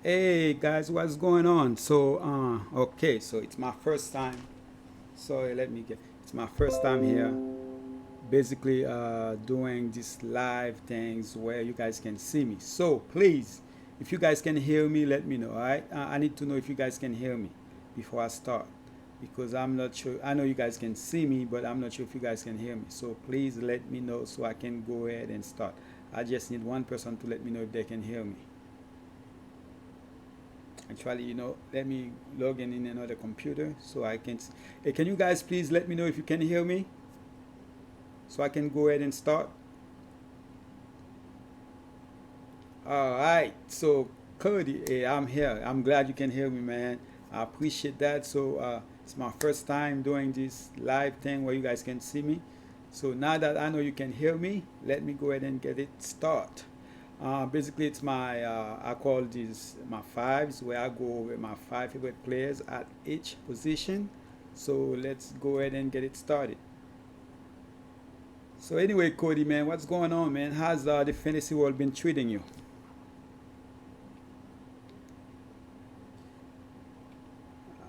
Hey guys, what's going on? So, okay, so it's my first time. Sorry, let me get. It's my first time here, basically doing these live things where you guys can see me. So please, if you guys can hear me, let me know. All right, I need to know if you guys can hear me before I start because I'm not sure. I know you guys can see me, but I'm not sure if you guys can hear me. So please let me know so I can go ahead and start. I just need one person to let me know if they can hear me. Actually, let me log in another computer so I can. Hey, can you guys please let me know if you can hear me so I can go ahead and start? All right. So, Cody, hey, I'm here. I'm glad you can hear me, man. I appreciate that. So, it's my first time doing this live thing where you guys can see me. So now that I know you can hear me, let me go ahead and get it started. Basically, it's my I call these my fives, where I go over my five favorite players at each position. So let's go ahead and get it started. So anyway, Cody, man, what's going on, man? How's the fantasy world been treating you?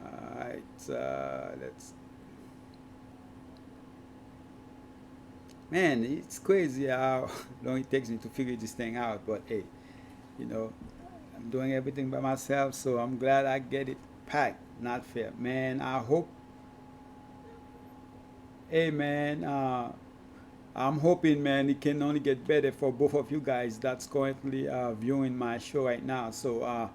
Alright, let's. Man, it's crazy how long it takes me to figure this thing out. But hey, you know, I'm doing everything by myself, so I'm glad I get it packed. Not fair, man. I hope. Hey, man. I'm hoping, man, it can only get better for both of you guys that's currently viewing my show right now. So,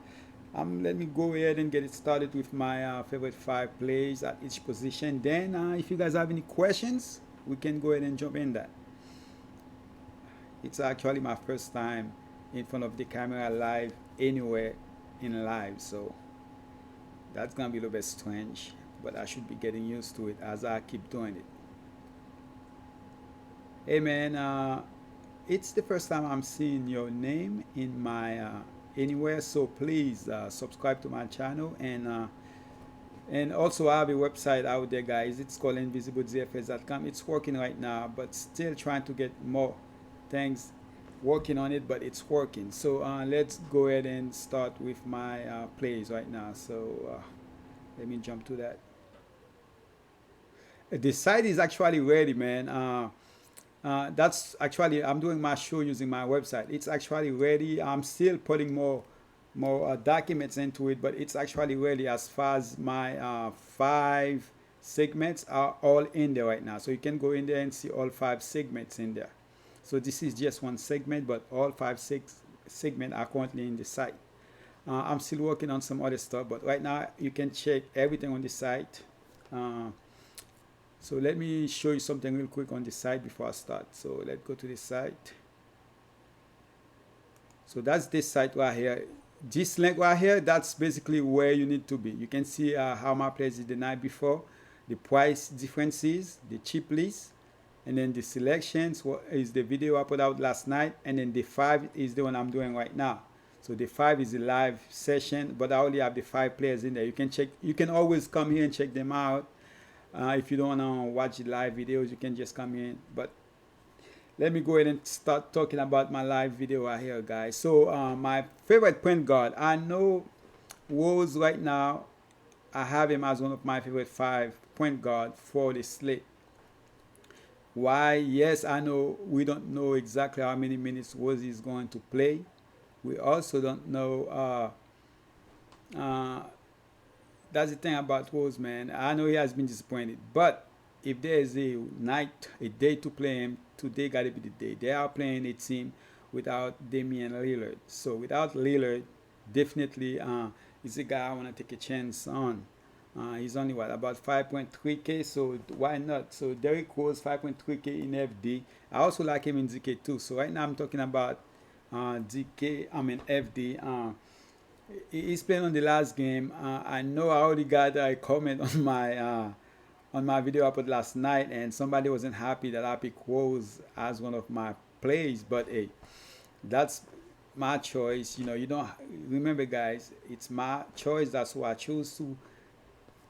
let me go ahead and get it started with my favorite five plays at each position. Then, if you guys have any questions, we can go ahead and jump in that. It's actually my first time in front of the camera live anywhere in live, so that's gonna be a little bit strange, but I should be getting used to it as I keep doing it. Hey man, it's the first time I'm seeing your name in my anywhere, so please subscribe to my channel and also I have a website out there, guys. It's called invisiblezfs.com. It's working right now, but still trying to get more things working on it, but it's working. So let's go ahead and start with my plays right now. So let me jump to that. The site is actually ready, man. That's actually I'm doing my show using my website. It's actually ready. I'm still putting more documents into it, but it's actually ready as far as my five segments are all in there right now. So you can go in there and see all five segments in there. So this is just one segment, but all five six segments are currently in the site. I'm still working on some other stuff, but right now you can check everything on the site. Uh, so let me show you something real quick on the site before I start. So let's go to the site. So that's this site right here. This link right here, that's basically where you need to be. You can see how my place is the night before, the price differences, the cheap list, and then the selections what is the video I put out last night, and then the five is the one I'm doing right now. So the five is a live session, but I only have the five players in there. You can check. You can always come here and check them out. If you don't want to watch the live videos, you can just come in. But let me go ahead and start talking about my live video right here, guys. So my favorite point guard, I know Rose right now. I have him as one of my favorite five point guard for the slate. Why? Yes, I know we don't know exactly how many minutes Rose is going to play. We also don't know. Uh, that's the thing about Rose, man. I know he has been disappointed, but if there is a night, a day to play him, today got to be the day. They are playing a team without Damian Lillard. So without Lillard, definitely is a guy I want to take a chance on. He's only what about 5.3k, so why not? So Derrick Rose 5.3k in FD. I also like him in DK too. So right now I'm talking about DK. I mean FD. He's playing on the last game. I know I already got a comment on my video I put last night, and somebody wasn't happy that I picked Rose as one of my plays. But hey, that's my choice. You don't remember, guys. It's my choice. That's who I choose to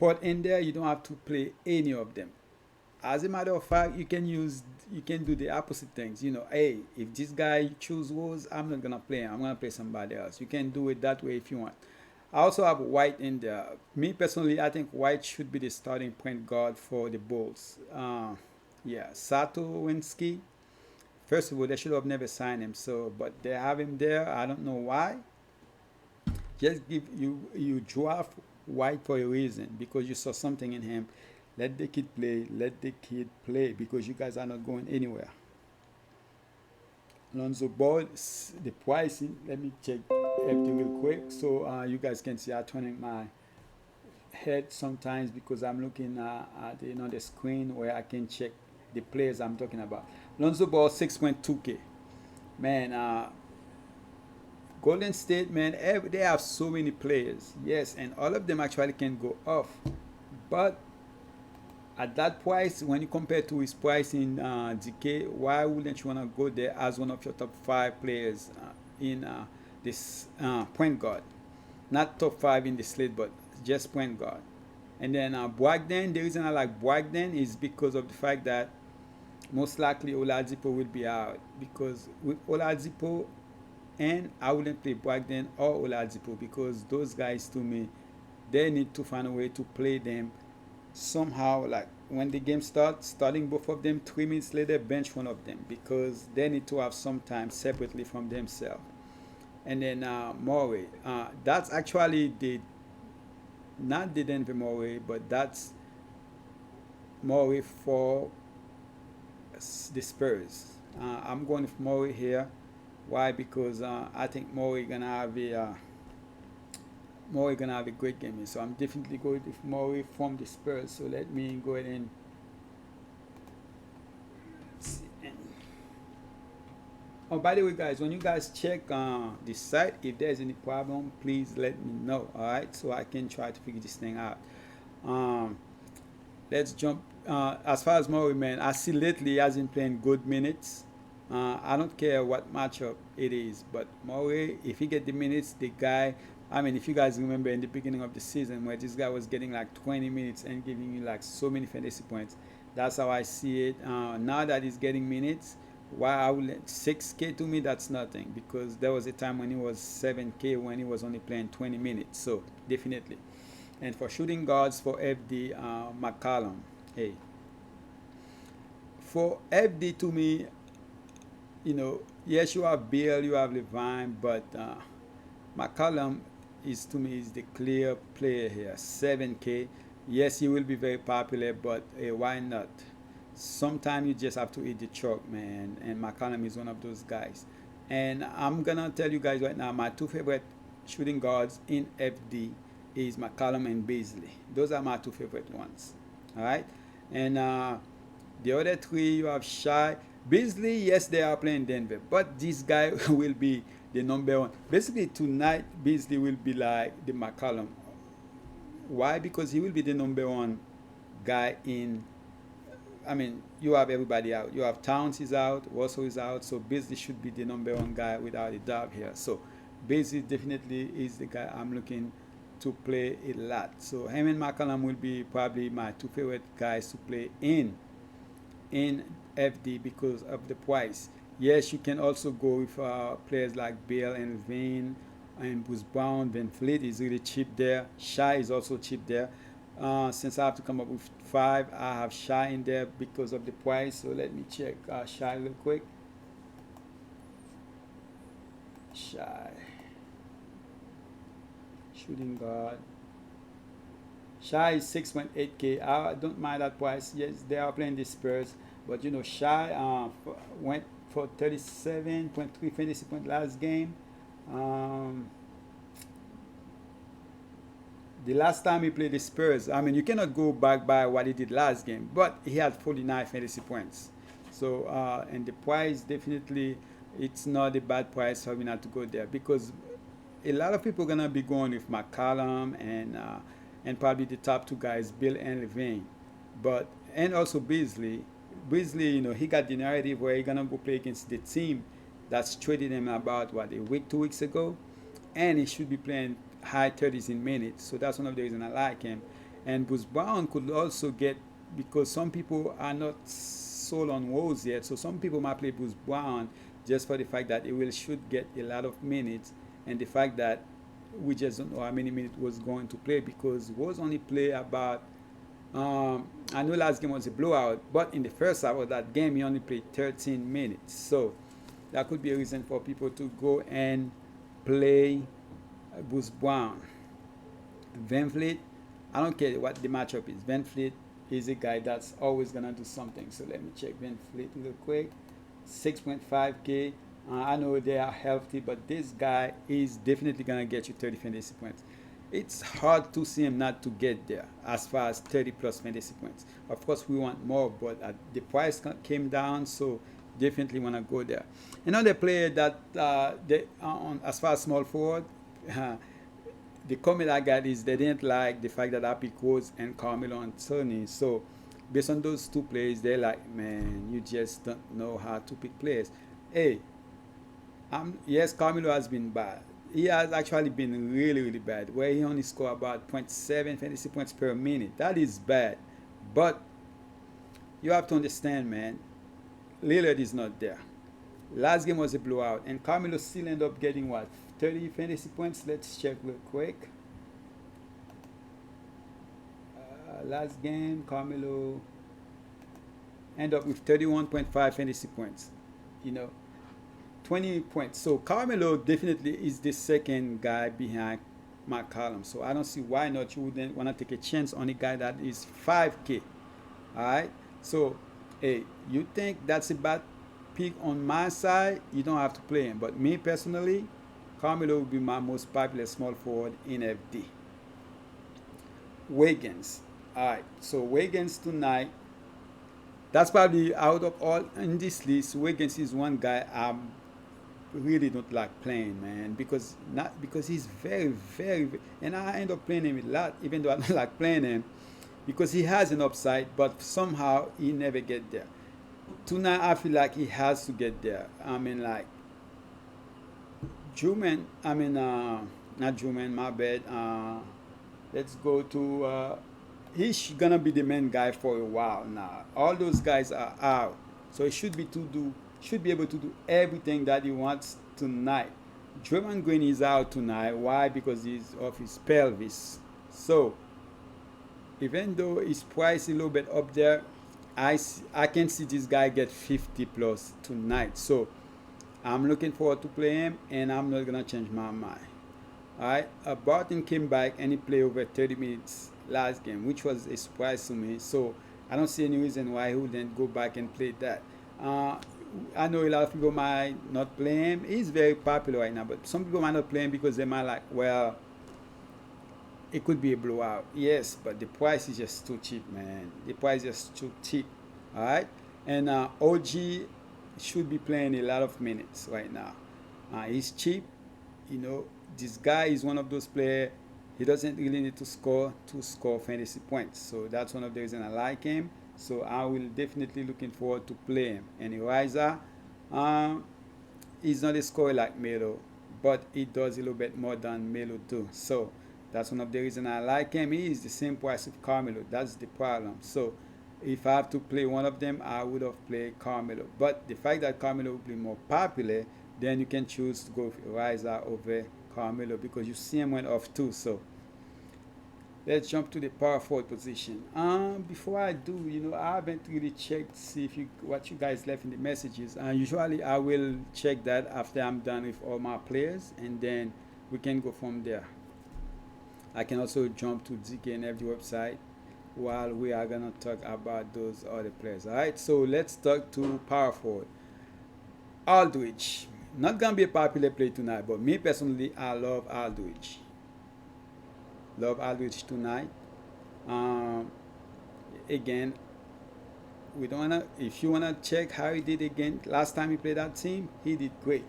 put in there. You don't have to play any of them. as a matter of fact, you can do the opposite things. Hey, if this guy choose Rose, I'm not gonna play him. I'm gonna play somebody else. You can do it that way if you want. I also have White in there. Me personally, I think White should be the starting point guard for the Bulls. Yeah, Sato Winsky. First of all, they should have never signed him. So, but they have him there. I don't know why. Just give you draft White for a reason, because you saw something in him. Let the kid play. Let the kid play, because you guys are not going anywhere. Lonzo Ball, the pricing. Let me check everything real quick, so you guys can see. I'm turning my head sometimes because I'm looking at the screen where I can check the players I'm talking about. Lonzo Ball 6.2K. Man, Golden State, man, they have so many players. Yes, and all of them actually can go off. But at that price, when you compare to his price in DK, why wouldn't you want to go there as one of your top five players in this point guard? Not top five in the slate, but just point guard. And then Brogdon, the reason I like Brogdon is because of the fact that most likely Oladipo will be out. Because with Oladipo, and I wouldn't play Brogdon or Oladipo, because those guys, to me, they need to find a way to play them somehow, like when the game starts, starting both of them, 3 minutes later bench one of them, because they need to have some time separately from themselves. And then Murray, that's actually the not the Denver Murray, but that's Murray for the Spurs. I'm going with Murray here. Why? Because I think Murray gonna have a great game. So I'm definitely going with Murray from the Spurs. So let me go ahead and see. Oh, by the way, guys, when you guys check the site, if there's any problem, please let me know. All right, so I can try to figure this thing out. Um, let's jump. As far as Murray, man, I see lately he has been playing good minutes. I don't care what matchup it is, but Murray, if he get the minutes, the guy. I mean, if you guys remember in the beginning of the season where this guy was getting like 20 minutes and giving you like so many fantasy points, that's how I see it. Now that he's getting minutes, why I will 6K to me, that's nothing, because there was a time when he was 7K when he was only playing 20 minutes. So definitely. And for shooting guards for FD, McCollum. Hey, for FD to me, yes, you have Bill, you have Levine, but McCollum is the clear player here. 7K. Yes, he will be very popular, but why not? Sometimes you just have to eat the chalk, man. And McCollum is one of those guys. And I'm gonna tell you guys right now, my two favorite shooting guards in FD is McCollum and Beasley. Those are my two favorite ones. All right, and the other three, you have Shy. Beasley, yes, they are playing Denver, but this guy will be the number one. Basically, tonight, Beasley will be like the McCollum. Why? Because he will be the number one guy in. I mean, you have everybody out. You have Towns is out, Russell is out, so Beasley should be the number one guy without a doubt here. So Beasley definitely is the guy I'm looking to play a lot. So him and McCollum will be probably my two favorite guys to play in FD because of the price. Yes, you can also go with players like Bale and Levine and Bruce Brown. Van Fleet is really cheap there. Shai is also cheap there. Since I have to come up with five, I have Shai in there because of the price. So let me check Shai real quick. Shai. Shooting guard. Shai is 6.8K. I don't mind that price. Yes, they are playing the Spurs. But Shai went for 37.3 fantasy point last game. The last time he played the Spurs, I mean, you cannot go back by what he did last game, but he had 49 fantasy points. So, and the price definitely, it's not a bad price for me not to go there, because a lot of people are gonna be going with McCollum and probably the top two guys, Bill and Levine, but and also Beasley. Beasley, he got the narrative where he's gonna go play against the team that's traded him about a week, 2 weeks ago, and he should be playing high 30s in minutes. So that's one of the reasons I like him. And Bruce Brown could also get because some people are not sold on Rose yet. So some people might play Bruce Brown just for the fact that he will should get a lot of minutes, and the fact that we just don't know how many minutes was going to play, because Rose only play about I know last game was a blowout, but in the first half of that game he only played 13 minutes. So that could be a reason for people to go and play Bruce Brown. Van Fleet, I don't care what the matchup is. Van Fleet is a guy that's always gonna do something. So let me check Van Fleet real quick. 6.5K. I know they are healthy, but this guy is definitely gonna get you 30 fantasy points. It's hard to see him not to get there as far as 30 plus fantasy points. Of course, we want more, but the price came down, so definitely want to go there. Another player that on as far as small forward, uh, the comment I got is they didn't like the fact that I picked Rose and Carmelo Anthony. So based on those two players, they're like, man, you just don't know how to pick players. Hey, yes, Carmelo has been bad. He has actually been really, really bad, where he only scored about zero point 0.7 fantasy points per minute. That is bad. But you have to understand, man, Lillard is not there. Last game was a blowout, and Carmelo still ended up getting what, 30 fantasy points? Let's check real quick. Last game, Carmelo ended up with 31.5 fantasy points. You know, 20 points. So Carmelo definitely is the second guy behind McCollum. So I don't see why not you wouldn't want to take a chance on a guy that is 5K. All right. So, hey, you think that's a bad pick on my side? You don't have to play him. But me personally, Carmelo will be my most popular small forward in FD. Wiggins. All right. So Wiggins tonight. That's probably out of all in this list. Wiggins is one guy I'm really don't like playing, man, because he's very, very, and I end up playing him a lot, even though I don't like playing him, because he has an upside, but somehow he never get there. Tonight, I feel like he has to get there. I mean, like Juman. I mean, not Juman. My bad. Let's go to. He's gonna be the main guy for a while now. All those guys are out, so he should be able to do everything that he wants tonight. Draymond Green is out tonight. Why? Because he's off his pelvis. So even though his price is a little bit up there, I can see this guy get 50 plus tonight. So I'm looking forward to play him, and I'm not gonna change my mind. All right. Barton came back and he played over 30 minutes last game, which was a surprise to me. So I don't see any reason why he wouldn't go back and play that. Uh, I know a lot of people might not play him. He's very popular right now, but some people might not play him because they might like, well, it could be a blowout. Yes, but the price is just too cheap, man. The price is just too cheap. All right, and OG should be playing a lot of minutes right now. He's cheap. You know, this guy is one of those players. He doesn't really need to score fantasy points. So that's one of the reasons I like him. So I will definitely looking forward to play him. And Eliza, um, he's not a scorer like Melo, but he does a little bit more than Melo do. So that's one of the reasons I like him. He is the same price of Carmelo. That's the problem. So if I have to play one of them, I would have played Carmelo. But the fact that Carmelo will be more popular, then you can choose to go with Eliza over Carmelo, because you see him went off too. So let's jump to the power forward position. Before I do, I haven't really checked to see if what you guys left in the messages. Usually I will check that after I'm done with all my players, and then we can go from there. I can also jump to DK and FD website while we are gonna talk about those other players. All right, so let's talk to power forward. Aldridge, not gonna be a popular play tonight, but me personally, I love Aldridge. Love Aldridge tonight. Um, Again, we don't wanna. If you wanna check how he did again last time he played that team, he did great.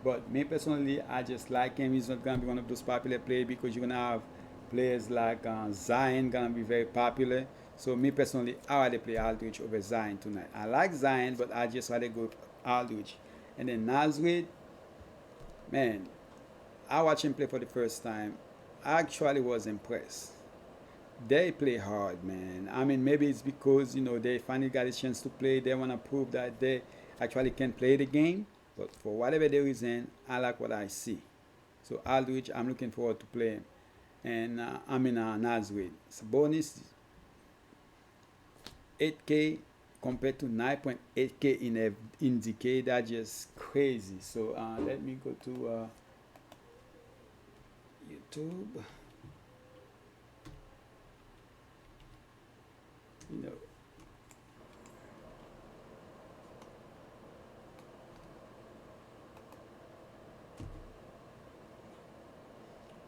But me personally, I just like him. He's not gonna be one of those popular players, because you're gonna have players like Zion gonna be very popular. So me personally, I rather play Aldridge over Zion tonight. I like Zion, but I just rather go with Aldridge. And then Nasrid, man, I watched him play for the first time. I actually was impressed. they play hard, man. I mean, maybe it's because they finally got a chance to play. They want to prove that they actually can play the game. But for whatever the reason, I like what I see. So Aldrich, I'm looking forward to play him. And I mean Nasrid. Sabonis 8K compared to 9.8K in DK. That's just crazy. So let me go to YouTube. You know,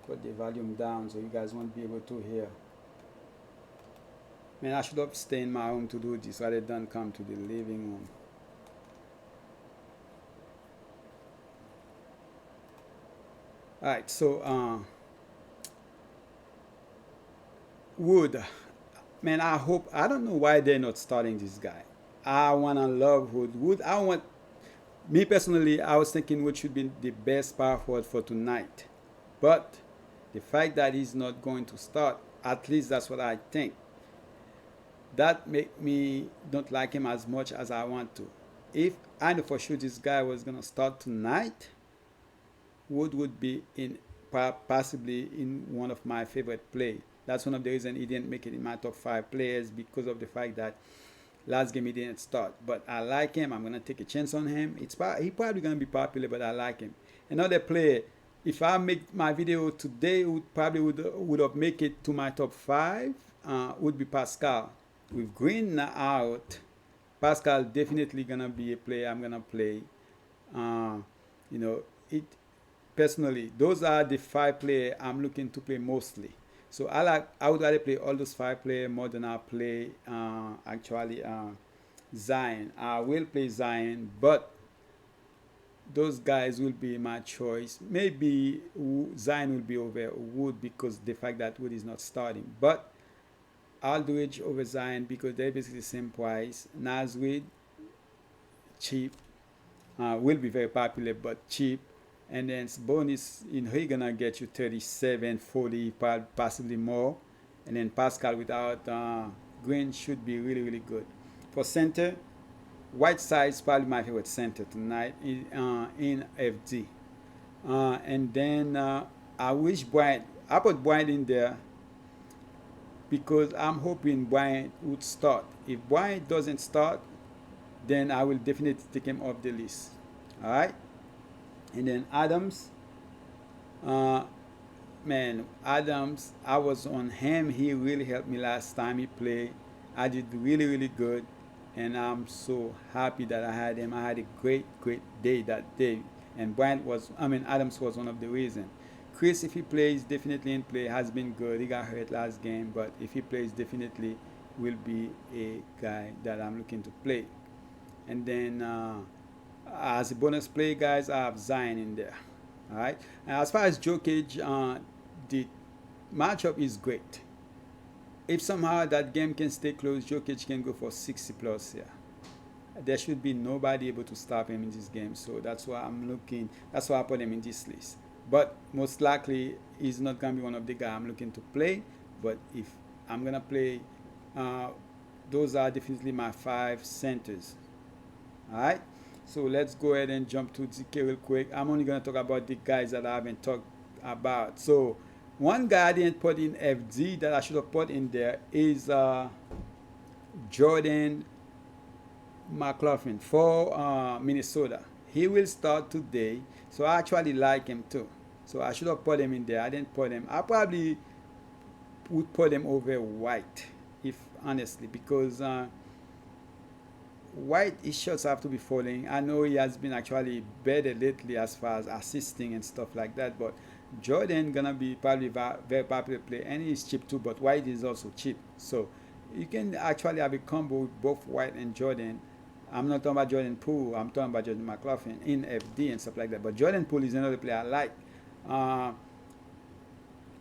put the volume down so you guys won't be able to hear. Man, I should have stayed in my room to do this rather than come to the living room. Alright, so Wood, man, I don't know why they're not starting this guy. I wanna love Wood. Wood, I want me personally. I was thinking Wood should be the best power forward for tonight, but the fact that he's not going to start, at least that's what I think. That make me don't like him as much as I want to. If I know for sure this guy was gonna start tonight, Wood be in possibly in one of my favorite play. That's one of the reasons he didn't make it in my top five players because of the fact that last game he didn't start. But I like him. I'm gonna take a chance on him. He probably gonna be popular, but I like him. Another player. If I make my video today, would have make it to my top five. Would be Pascal. With Green out, Pascal definitely gonna be a player I'm gonna play. Uh, it personally, those are the five players I'm looking to play mostly. So I would rather play all those five players more than I play actually Zion. I will play Zion, but those guys will be my choice. Maybe Zion will be over Wood because the fact that Wood is not starting. But Aldridge over Zion because they're basically the same price. Nasrid, cheap. Will be very popular, but cheap. And then bonus, he gonna get you 37, 40, possibly more. And then Pascal without Green should be really, really good. For center, Whiteside is probably my favorite center tonight in FD. And then I wish Bryant, I put Bryant in there because I'm hoping Bryant would start. If Bryant doesn't start, then I will definitely take him off the list. All right. And then Adams, uh, man, Adams, I was on him. He really helped me last time he played. I did really, really good. And I'm so happy that I had him. I had a great, great day that day. And Adams was one of the reasons. Chris, if he plays, definitely in play, has been good. He got hurt last game, but if he plays, definitely will be a guy that I'm looking to play. And then as a bonus play, guys, I have Zion in there. All right. And as far as Jokic, the matchup is great. If somehow that game can stay close, Jokic can go for 60 plus here. There should be nobody able to stop him in this game. So that's why I'm looking. That's why I put him in this list. But most likely, he's not gonna be one of the guys I'm looking to play. But if I'm gonna play, uh, those are definitely my five centers. All right. So let's go ahead and jump to DK real quick. I'm only gonna talk about the guys that I haven't talked about. So one guy I didn't put in FD that I should have put in there is Jordan McLaughlin for Minnesota. He will start today, so I actually like him too. So I should have put him in there. I didn't put him. I probably would put him over White, if honestly, because White his shots have to be falling. I know he has been actually better lately as far as assisting and stuff like that, but Jordan gonna be probably very popular player, and he's cheap too. But White is also cheap, so you can actually have a combo with both White and Jordan. I'm not talking about Jordan Poole. I'm talking about Jordan McLaughlin in FD and stuff like that. But Jordan Poole is another player I like. Uh,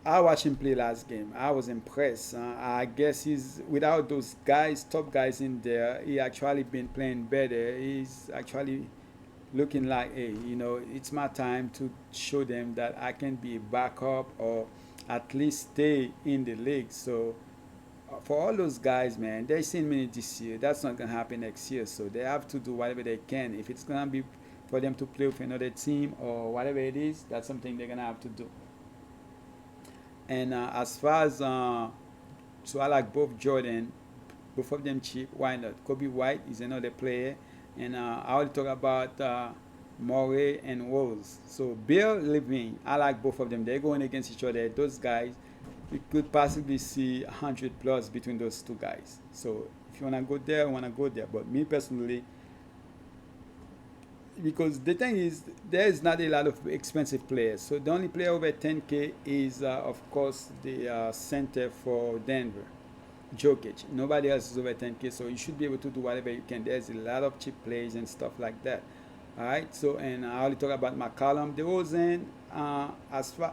I watched him play last game. I was impressed. I guess he's without those guys, top guys in there. He actually been playing better. He's actually looking like, hey, it's my time to show them that I can be a backup or at least stay in the league. So for all those guys, man, they're seeing minutes this year. That's not gonna happen next year. So they have to do whatever they can. If it's gonna be for them to play with another team or whatever it is, that's something they're gonna have to do. And as far as so I like both Jordan, both of them cheap. Why not? Kobe White is another player, and I will talk about Murray and Rose. So Bill Levine, I like both of them. They're going against each other. Those guys, you could possibly see 100 plus between those two guys. So if you wanna go there, wanna go there. But me personally, because the thing is, there is not a lot of expensive players. So the only player over 10K is, of course, the center for Denver, Jokic. Nobody else is over 10K, so you should be able to do whatever you can. There's a lot of cheap plays and stuff like that. All right. So and I already talk about McCollum, DeRozan. As far,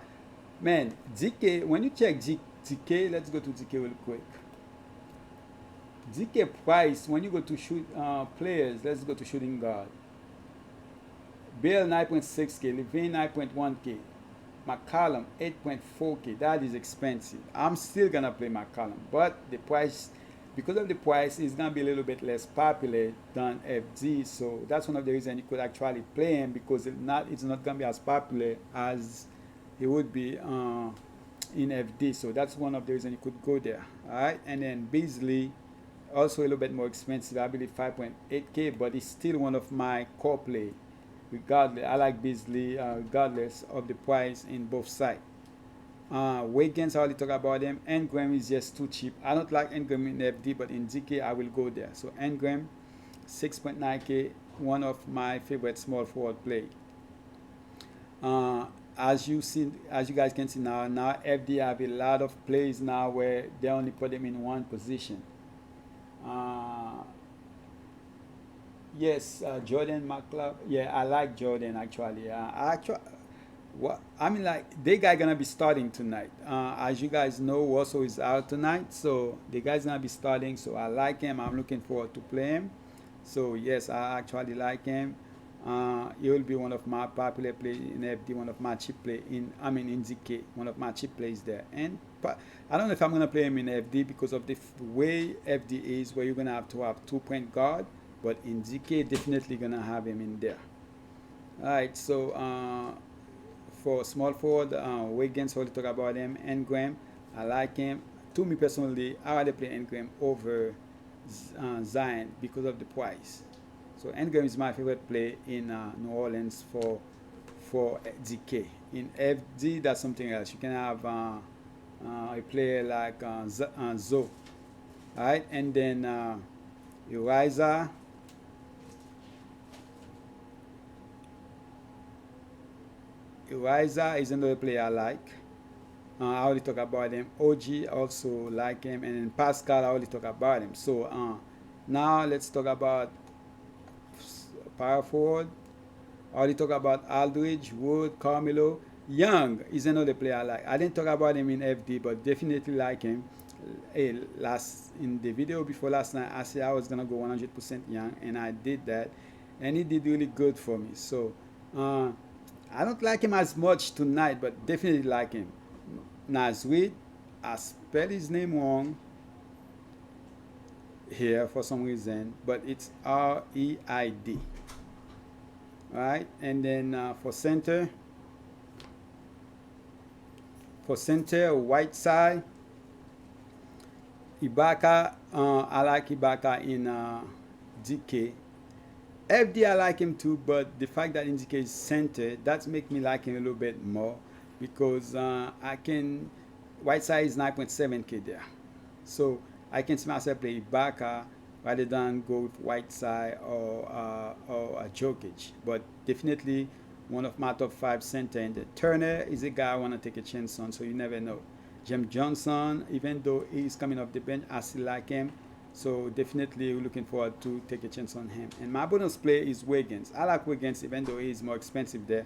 man, DK. When you check DK, let's go to DK real quick. DK price when you go to shoot players. Let's go to shooting guard. Bill 9.6K, Levine 9.1K, McCollum 8.4K. That is expensive. I'm still gonna play McCollum, but the price, because of the price, is gonna be a little bit less popular than FD. So that's one of the reasons you could actually play him, because it's not gonna be as popular as it would be in FD. So that's one of the reasons you could go there. All right, and then Beasley, also a little bit more expensive. I believe 5.8K, but it's still one of my core play. Regardless, I like Beasley, regardless of the price in both sides. Wiggins, I already talked about them. Engram is just too cheap. I don't like Engram in FD, but in DK I will go there. So Engram, 6.9K, one of my favorite small forward play. As you guys can see now FD have a lot of plays now where they only put them in one position. Uh, Yes, Jordan McLeod. Yeah, I like Jordan actually. What I mean, like the guy gonna be starting tonight. As you guys know, Russell is out tonight, so the guy's gonna be starting. So I like him. I'm looking forward to play him. So yes, I actually like him. He will be one of my popular play in FD, one of my cheap play in. I mean in ZK, one of my cheap plays there. And but I don't know if I'm gonna play him in FD because of the way FD is, where you're gonna have to have 2 point guard. But in ZK, definitely gonna have him in there. All right. So for small forward, Wiggins, already talk about him. Engram, I like him. To me personally, I rather play Engram over Zion because of the price. So Engram is my favorite play in New Orleans for DK. In FD, that's something else. You can have a player like Zoe, all right, and then Uriza. Uriza is another player I like. I already talk about him. OG also like him, and then Pascal I already talk about him. So now let's talk about power forward. I already talk about Aldridge, Wood, Carmelo. Young is another player I like. I didn't talk about him in FD, but definitely like him. Hey, last in the video before last night, I said I was gonna go 100% Young, and I did that, and he did really good for me. So I don't like him as much tonight, but definitely like him. Nasrid, I spell his name wrong here for some reason, but it's Reid. Right, and then for center, White side, Ibaka. I like Ibaka in DK. FD I like him too, but the fact that Indicate is center, that make me like him a little bit more, because I can Whiteside is 9.7K there, so I can see myself play Ibaka rather than go with Whiteside or Jokic. But definitely one of my top five center. And the Turner is a guy I want to take a chance on, so you never know. James Johnson, even though he's coming off the bench, I still like him. So definitely looking forward to take a chance on him. And my bonus play is Wiggins. I like Wiggins even though he's more expensive there.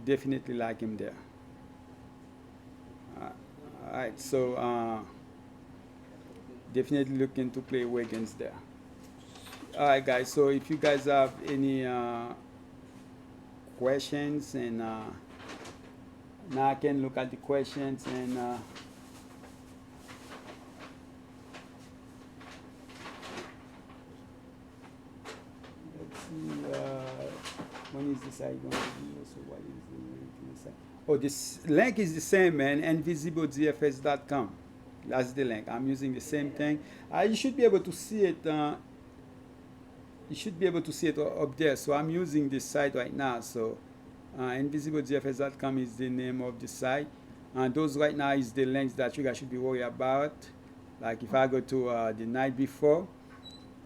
Definitely like him there. Alright, so definitely looking to play Wiggins there. Alright guys, so if you guys have any questions, and now I can look at the questions, and is the site going to be? So what is the link in the site? Oh, this link is the same, man. InvisibleGFS.com. That's the link. I'm using the same thing. You should be able to see it. You should be able to see it up there. So I'm using this site right now. So InvisibleGFS.com is the name of the site. And those right now is the links that you guys should be worried about. Like if I go to the night before,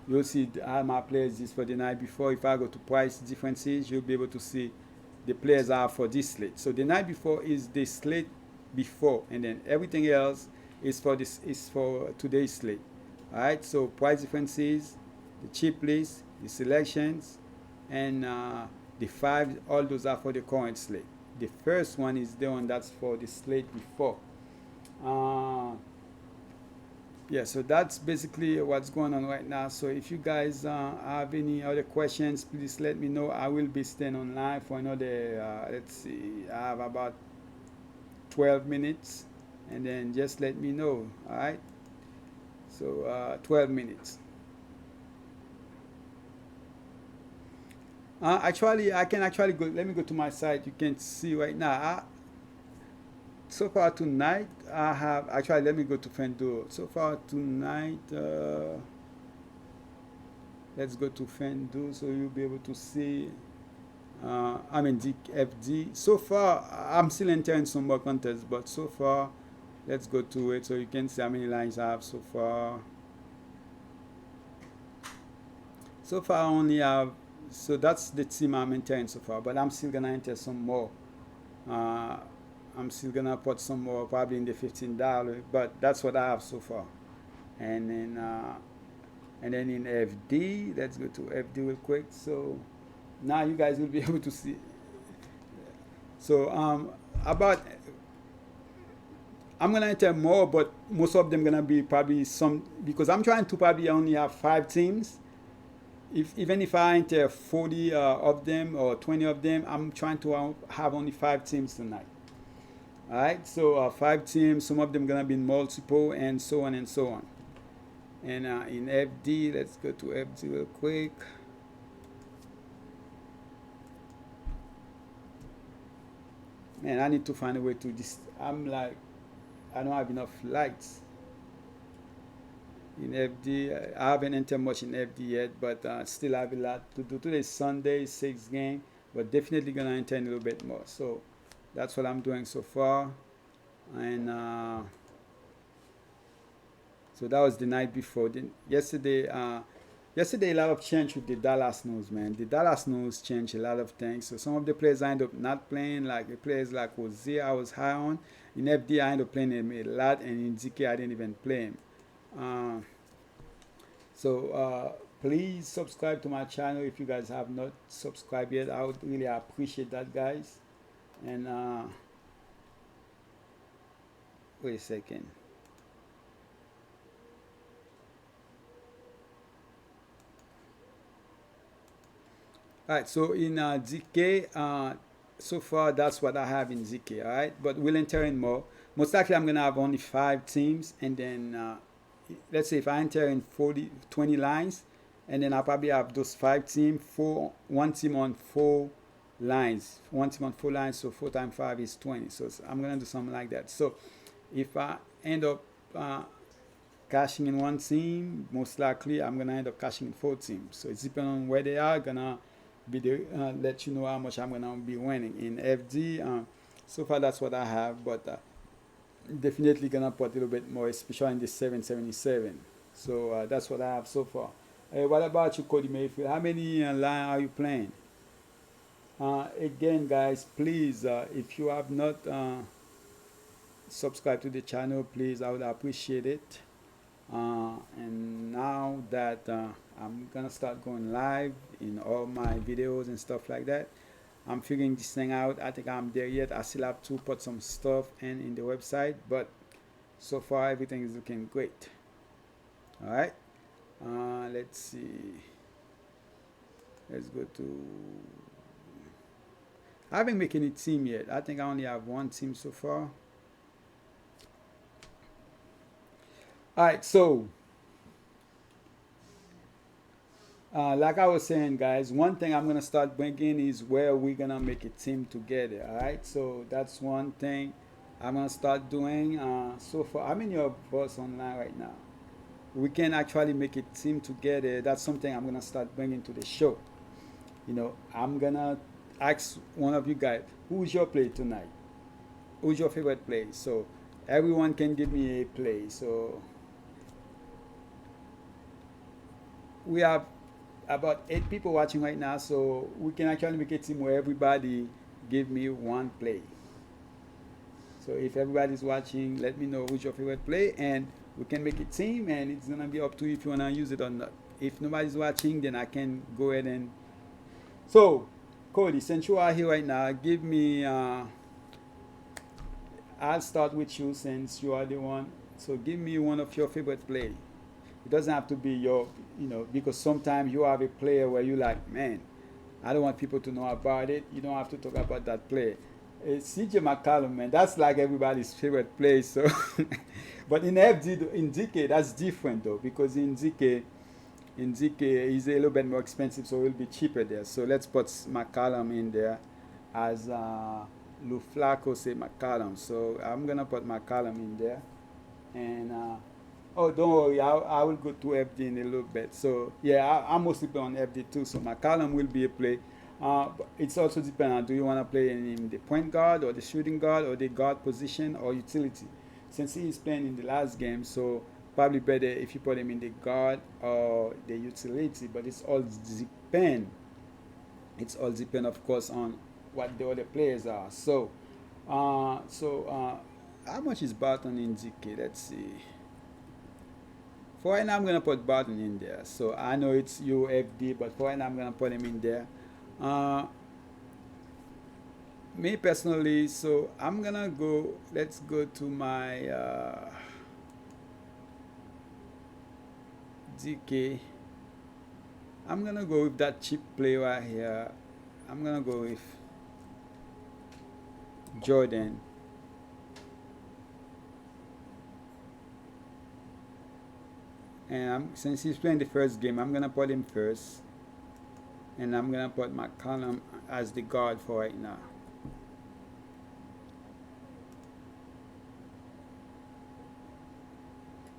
you'll see how my players is for the night before. If I go to price differences, you'll be able to see the players are for this slate. So the night before is the slate before, and then everything else is for today's slate. All right. So price differences, the chip list, the selections, and the five. All those are for the current slate. The first one is the one that's for the slate before. Uh, yeah, so that's basically what's going on right now. So if you guys have any other questions, please let me know. I will be staying online for another, let's see, I have about 12 minutes, and then just let me know. All right. So 12 minutes. Actually, I can actually go. Let me go to my site. You can see right now. So far tonight, I have actually. Let me go to FanDuel. So far tonight, let's go to FanDuel so you'll be able to see. I mean DFD. So far, I'm still entering some more contests, but so far, let's go to it so you can see how many lines I have so far. So far, I only have. So that's the team I'm entering so far, but I'm still gonna enter some more. Uh, I'm still gonna put some more, probably in the $15, but that's what I have so far. And then, in FD, let's go to FD real quick. So now you guys will be able to see. So about I'm gonna enter more, but most of them gonna be probably some because I'm trying to probably only have 5 teams. If even if I enter 40 of them or 20 of them, I'm trying to have only 5 teams tonight. All right, so 5 teams. Some of them gonna be in multiple, and so on and so on. And in FD, let's go to FD real quick. Man, I need to find a way to this. I'm like, I don't have enough lights in FD. I haven't entered much in FD yet, but still have a lot to do. Today is Sunday, 6 game, but definitely gonna enter a little bit more. So that's what I'm doing so far. And so that was the night before. Then yesterday a lot of change with the Dallas news, man. The Dallas news changed a lot of things. So some of the players I end up not playing, like the players like Jose, I was high on. In FD, I end up playing him a lot, and in ZK, I didn't even play him. Uh, so please subscribe to my channel if you guys have not subscribed yet. I would really appreciate that, guys. And wait a second. All right, so in ZK, so far that's what I have in ZK. All right, but we'll enter in more. Most likely, I'm gonna have only 5 teams, and then let's say if I enter in 20 lines, and then I'll probably have those 5 teams, one team on 4 lines, so 4 times 5 is 20. So I'm gonna do something like that. So if I end up cashing in one team, most likely I'm gonna end up cashing in 4 teams. So it's depending on where they are gonna be the, let you know how much I'm gonna be winning in FD. So far that's what I have, but definitely gonna put a little bit more, especially in the 777. So that's what I have so far. What about you, Cody Mayfield? How many line are you playing? Again, guys, please, if you have not subscribed to the channel, please, I would appreciate it. And now that I'm gonna start going live in all my videos and stuff like that, I'm figuring this thing out. I think I'm there yet. I still have to put some stuff in the website, but so far everything is looking great. All right. Let's see. Let's go to. I haven't made any team yet. I think I only have one team so far. All right. So Like I was saying, guys, one thing I'm gonna start bringing is where we're gonna make a team together. All right, so that's one thing I'm gonna start doing. So far, I'm in your boss online right now. We can actually make a team together. That's something I'm gonna start bringing to the show. I'm gonna ask one of you guys, who's your play tonight? Who's your favorite play? So everyone can give me a play. So we have about 8 people watching right now, so we can actually make a team where everybody give me one play. So if everybody's watching, let me know who's your favorite play, and we can make a team, and it's gonna be up to you if you wanna use it or not. If nobody's watching, then I can go ahead and. So, Cody, since you are here right now, give me. I'll start with you since you are the one. So give me one of your favorite play. It doesn't have to be because sometimes you have a player where you like, man, I don't want people to know about it. You don't have to talk about that play. CJ McCollum, man, that's like everybody's favorite play. So, but in FD, in DK, that's different though, because in DK, he's a little bit more expensive, so it'll be cheaper there. So let's put McCollum in there as Lou Flacco say McCollum. So I'm gonna put McCollum in there, and oh, don't worry, I will go to FD in a little bit. So yeah, I'm mostly play on FD too. So McCollum will be a play. But it's also depend on, do you want to play in the point guard or the shooting guard or the guard position or utility. Since he is playing in the last game, so probably better if you put him in the guard or the utility. But depend. It's all depend, of course, on what the other players are. How much is Barton in DK? Let's see. For right now, I'm gonna put Barton in there. So I know it's UFD, but for right now, I'm gonna put him in there. Uh, Me personally, so I'm gonna go. Let's go to my DK. I'm gonna go with that cheap play right here. I'm gonna go with Jordan. And since he's playing the first game, I'm gonna put him first, and I'm gonna put McCollum as the guard for right now.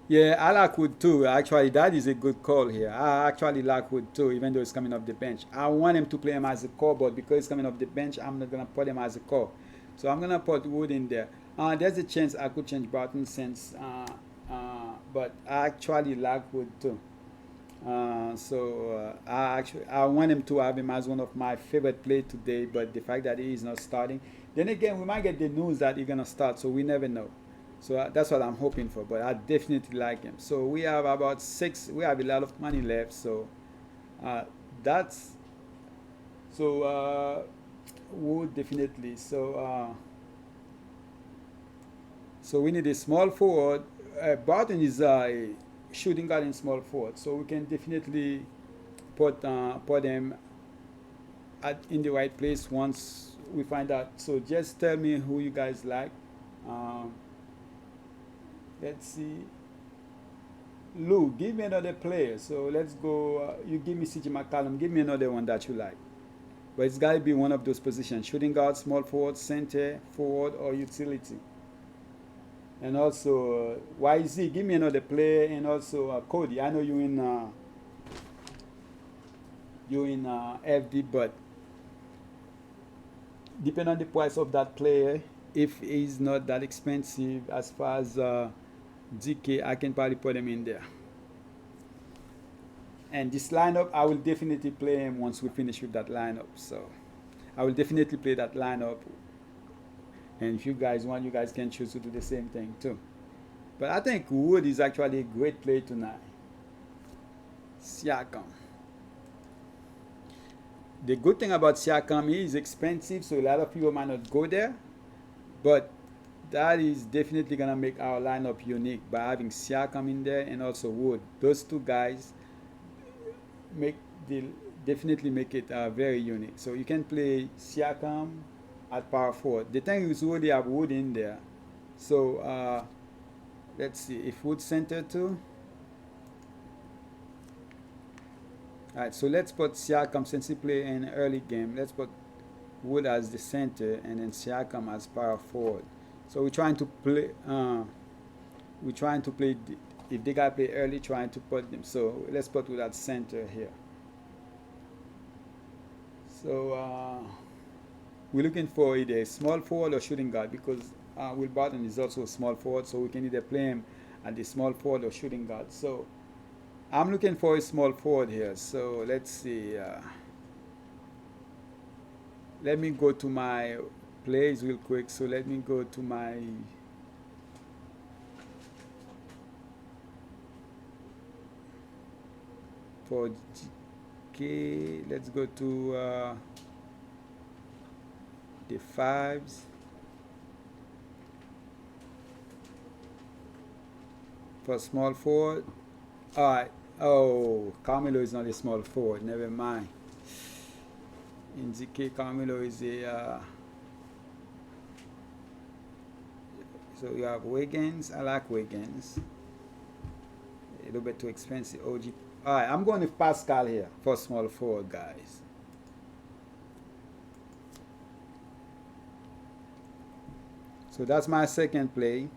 Yeah, I like Wood too. Actually, that is a good call here. I actually like Wood too, even though he's coming off the bench. I want him to play him as a core, but because he's coming off the bench, I'm not gonna put him as a core. So I'm gonna put Wood in there. There's a chance I could change Barton since, but I actually like Wood too. I want him to have him as one of my favorite play today. But the fact that he is not starting, then again, we might get the news that he's gonna start, so we never know. So that's what I'm hoping for. But I definitely like him. So we have about six. We have a lot of money left. So uh, that's would definitely. So we need a small forward. Barton is a shooting guard in small forward, so we can definitely put them in the right place once we find out. So just tell me who you guys like. Um, let's see. Lou, give me another player. So let's go. You give me CJ McCallum. Give me another one that you like. But it's got to be one of those positions: shooting guard, small forward, center, forward, or utility. And also YZ, give me another player, and also Cody. I know you in FD, but depending on the price of that player, if he's not that expensive as far as DK, I can probably put him in there. And this lineup, I will definitely play him once we finish with that lineup. So I will definitely play that lineup. And if you guys want, you guys can choose to do the same thing too. But I think Wood is actually a great play tonight. Siakam. The good thing about Siakam is expensive, so a lot of people might not go there. But that is definitely gonna make our lineup unique by having Siakam in there and also Wood. Those two guys make the definitely make it very unique. So you can play Siakam at power forward. The thing is, we already have Wood in there. So let's see if Wood center too. Alright, so let's put Siakam since he play in early game. Let's put Wood as the center and then Siakam as power forward. So we're trying to play. We're trying to play. If they got play early, trying to put them. So let's put Wood at center here. So we're looking for either a small forward or shooting guard because Will Barton is also a small forward, so we can either play him at the small forward or shooting guard. So I'm looking for a small forward here. So let's see. Let me go to my plays real quick. So let me go to my for GK. Let's go to the fives. For small forward. Alright. Oh, Carmelo is not a small forward. Never mind. In ZK, Carmelo is a. So you have Wiggins. I like Wiggins. A little bit too expensive. OG. Alright, I'm going with Pascal here for small forward, guys. So that's my second play.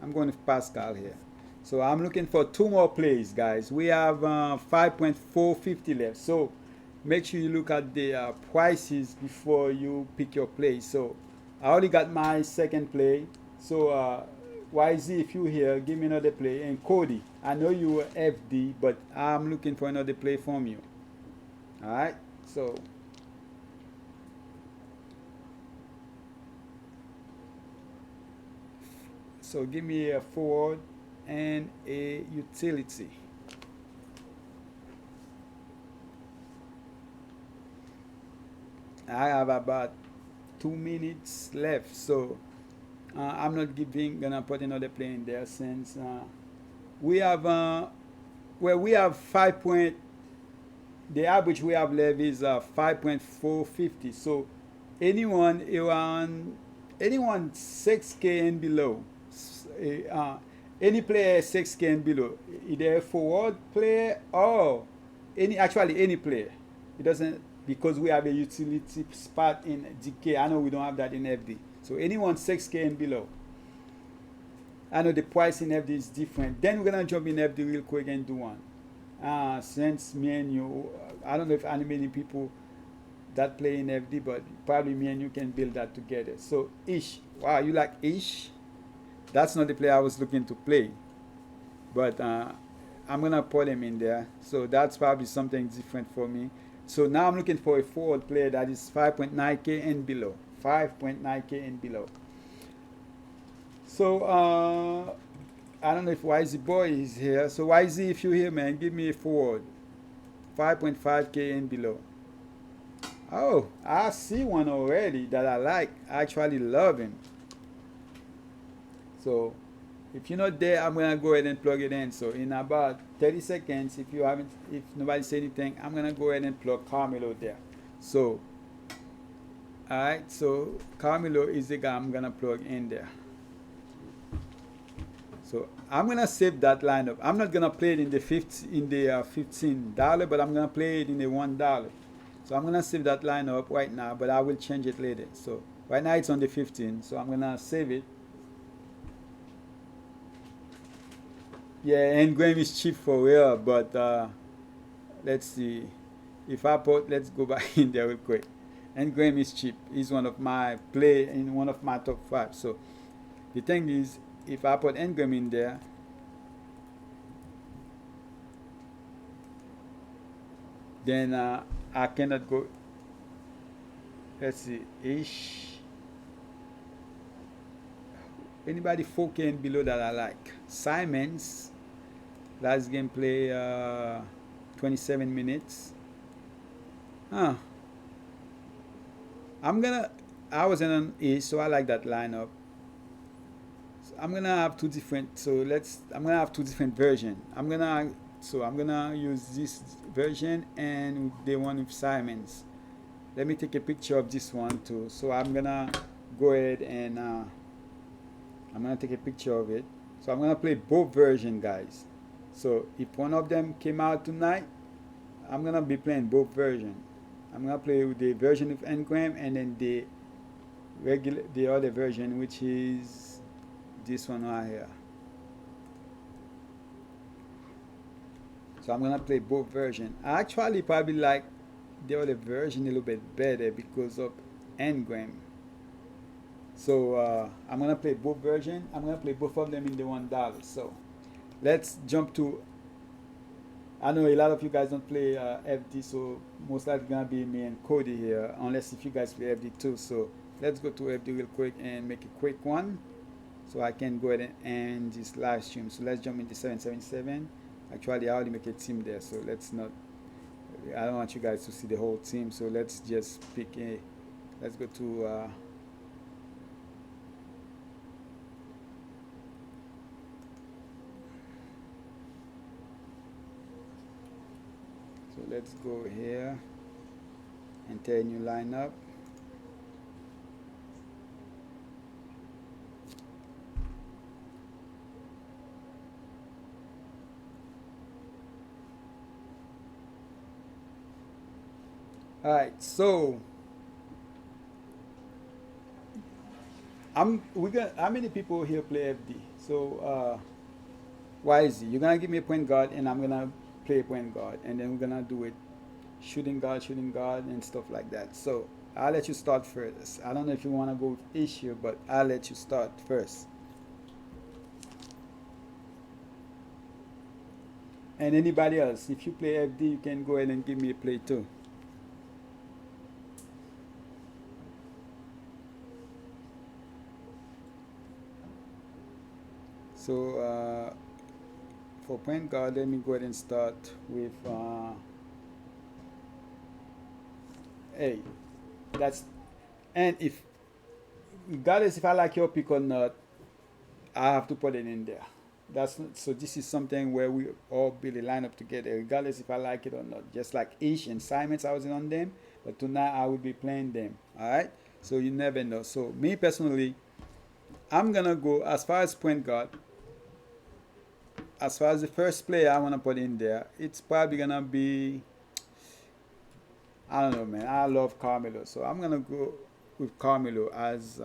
I'm going with Pascal here. So I'm looking for two more plays, guys. We have 5.450 left. So make sure you look at the prices before you pick your play. So I already got my second play. So YZ, if you're here, give me another play. And Cody, I know you were FD, but I'm looking for another play from you. All right. So give me a forward and a utility. I have about 2 minutes left, so I'm not gonna put another play in there since we have we have 5 point. The average we have left is 5.450. So anyone 6K and below. Any player 6K and below, either a forward player or any player. It doesn't, because we have a utility spot in DK. I know we don't have that in FD. So anyone 6K and below. I know the price in FD is different. Then we're gonna jump in FD real quick and do one. Since me and you, I don't know if many people that play in FD, but probably me and you can build that together. So Ish, wow, you like Ish? That's not the player I was looking to play, but I'm gonna put him in there. So that's probably something different for me. So now I'm looking for a forward player that is 5.9K and below. 5.9K and below. So I don't know if YZ Boy is here. So YZ, if you're here, man, give me a forward. 5.5K and below. Oh, I see one already that I like. I actually love him. So if you're not there, I'm gonna go ahead and plug it in. So in about 30 seconds, if nobody say anything, I'm gonna go ahead and plug Carmelo there. So alright, so Carmelo is the guy I'm gonna plug in there. So I'm gonna save that lineup. I'm not gonna play it in the $15, but I'm gonna play it in the $1. So I'm gonna save that lineup right now, but I will change it later. So right now it's on the 15, so I'm gonna save it. Yeah, and Graham is cheap for real, but let's see. If I put, let's go back in there real quick. And Graham is cheap. He's one of my one of my top 5. So the thing is, if I put Engram in there, then I cannot go. Let's see, Ish. Anybody 4K and below that I like? Simons. Last game play 27 minutes. Huh. I was in an East, so I like that lineup. So I'm gonna have two different. I'm gonna have two different versions. I'm gonna use this version and the one with Simons. Let me take a picture of this one too. So I'm gonna go ahead and I'm gonna take a picture of it. So I'm gonna play both versions, guys. So if one of them came out tonight, I'm gonna be playing both version. I'm gonna play with the version of Ngram and then the other version, which is this one right here. So I'm gonna play both version. I actually probably like the other version a little bit better because of Ngram. So I'm gonna play both version. I'm gonna play both of them in the $1. So let's jump to. I know a lot of you guys don't play FD, so most likely gonna be me and Cody here, unless if you guys play FD too. So let's go to FD real quick and make a quick one, so I can go ahead and end this live stream. So let's jump into 777. Actually, I already make a team there, so let's not. I don't want you guys to see the whole team, so let's just pick a. Let's go to. So let's go here and enter a new lineup. All right, so we got how many people here play FD? So why is it? You're gonna give me a point guard, and I'm gonna play a point guard, and then we're gonna do it shooting guard, and stuff like that. So I'll let you start first. I don't know if you wanna go with issue, but I'll let you start first. And anybody else, if you play FD, you can go ahead and give me a play too. So for point guard, let me go ahead and start with A. That's and if regardless if I like your pick or not, I have to put it in there. That's not, so. This is something where we all build a lineup together, regardless if I like it or not. Just like Ish and Simons, I wasn't on them, but tonight I will be playing them. All right. So you never know. So me personally, I'm gonna go as far as point guard. As far as the first player I wanna put in there, it's probably gonna be I don't know, man. I love Carmelo, so I'm gonna go with Carmelo as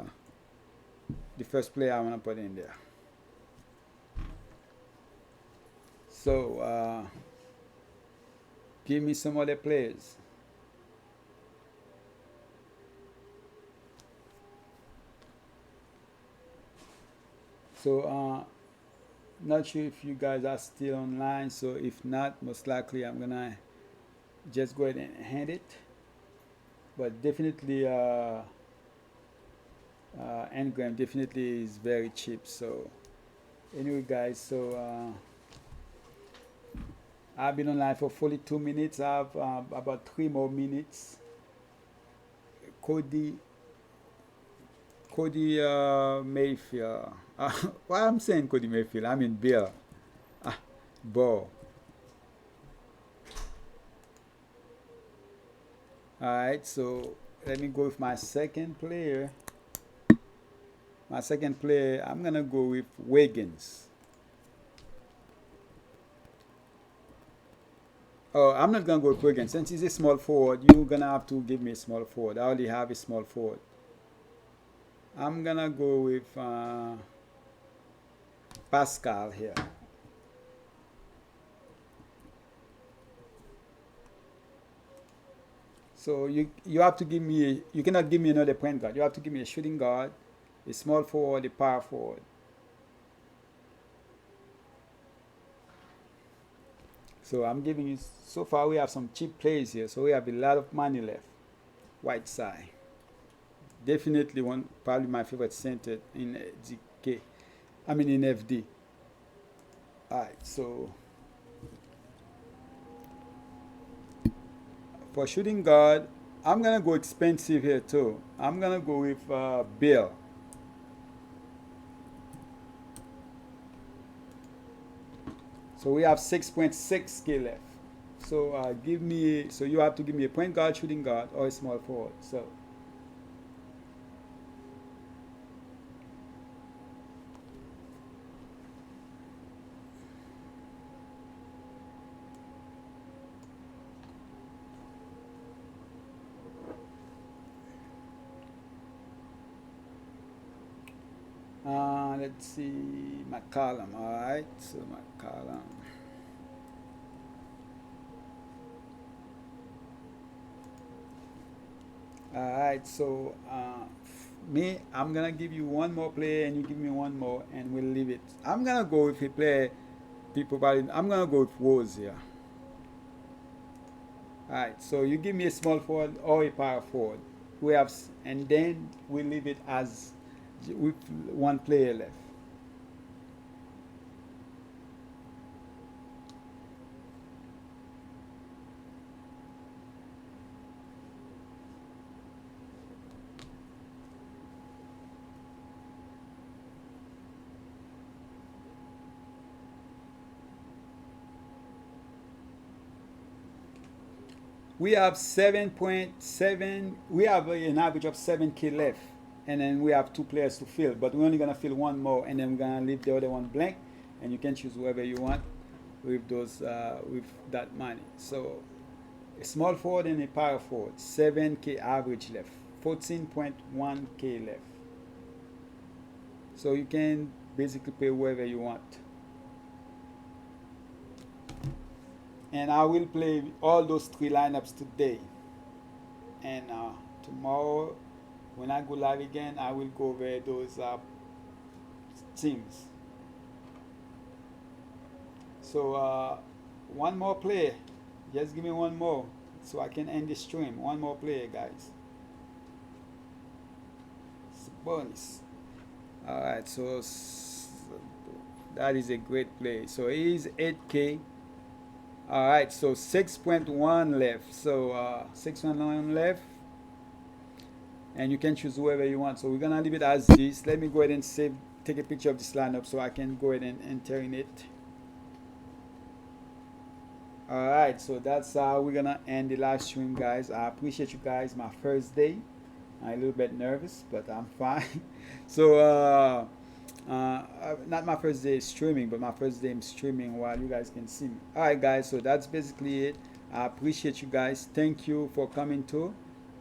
the first player I wanna put in there. So give me some other players. So not sure if you guys are still online. So if not, most likely I'm gonna just go ahead and hand it. But definitely, Ngram definitely is very cheap. So anyway, guys, so I've been online for 42 minutes. I have about 3 more minutes. Cody, Cody Mayfield. Why I'm saying Cody Mayfield? I mean Bill. Ah, Bo. All right, so let me go with my second player. My second player, I'm gonna go with Wiggins. Oh, I'm not gonna go with Wiggins. Since he's a small forward, you're gonna have to give me a small forward. I already have a small forward. I'm gonna go with Pascal here. So you have to give me you cannot give me another point guard. You have to give me a shooting guard, a small forward, a power forward. So I'm giving you so far we have some cheap plays here, so we have a lot of money left. White side. Definitely one probably my favorite center in DK. I mean in FD. Alright, so for shooting guard, I'm gonna go expensive here too. I'm gonna go with Bill. So we have 6.6K left. So give me. So you have to give me a point guard, shooting guard, or a small forward. So Let's see my column. All right, so my column. All right, so me, I'm gonna give you one more play, and you give me one more, and we'll leave it. I'm gonna go with a play. People, probably, I'm gonna go with Rose here. All right, so you give me a small forward or a power forward. We have, and then we leave it as with one player left. We have 7.7. We have an average of 7K left, and then we have two players to fill. But we're only gonna fill one more, and then we're gonna leave the other one blank, and you can choose whoever you want with those with that money. So a small forward and a power forward, 7K average left, 14.1K left. So you can basically pay whoever you want. And I will play all those three lineups today. And tomorrow, when I go live again, I will go over those teams. So one more play. Just give me one more so I can end the stream. One more player, guys. It's a bonus. All right, so that is a great play. So it is 8K. All right, so 6.1 left. So 6.1 left, and you can choose whoever you want. So we're gonna leave it as this. Let me go ahead and save, take a picture of this lineup so I can go ahead and enter in it. All right, so that's how we're gonna end the live stream, guys. I appreciate you guys. My first day, I'm a little bit nervous, but I'm fine. So not my first day streaming, but my first day streaming while you guys can see me. All right, guys. So that's basically it. I appreciate you guys. Thank you for coming too,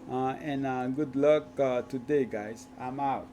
and good luck today, guys. I'm out.